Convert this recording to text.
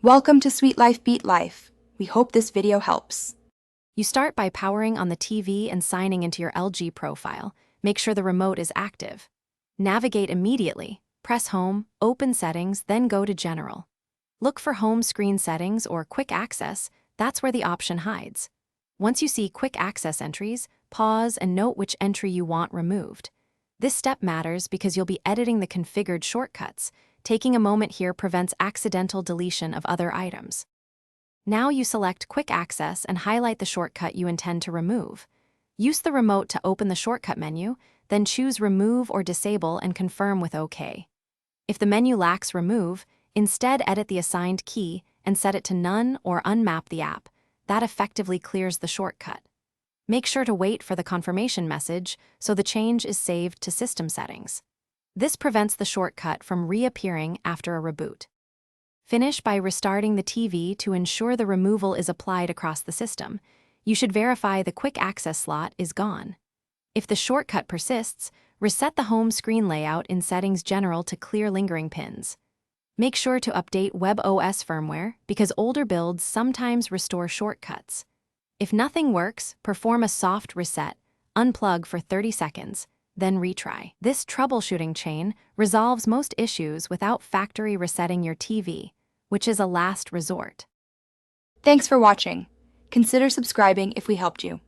Welcome to Sweet Life Beat Life. We hope this video helps. You start by powering on the TV and signing into your LG profile. Make sure the remote is active. Navigate immediately. Press Home, open Settings, then go to General. Look for Home Screen Settings or Quick Access. That's where the option hides. Once you see Quick Access entries, pause and note which entry you want removed. This step matters because you'll be editing the configured shortcuts. Taking a moment here prevents accidental deletion of other items. Now you select Quick Access and highlight the shortcut you intend to remove. Use the remote to open the shortcut menu, then choose Remove or Disable and confirm with OK. If the menu lacks Remove, instead edit the assigned key and set it to None or unmap the app. That effectively clears the shortcut. Make sure to wait for the confirmation message so the change is saved to System Settings. This prevents the shortcut from reappearing after a reboot. Finish by restarting the TV to ensure the removal is applied across the system. You should verify the Quick Access slot is gone. If the shortcut persists, reset the home screen layout in Settings General to clear lingering pins. Make sure to update WebOS firmware because older builds sometimes restore shortcuts. If nothing works, perform a soft reset, unplug for 30 seconds, then retry. This troubleshooting chain resolves most issues without factory resetting your TV, which is a last resort. Thanks for watching. Consider subscribing if we helped you.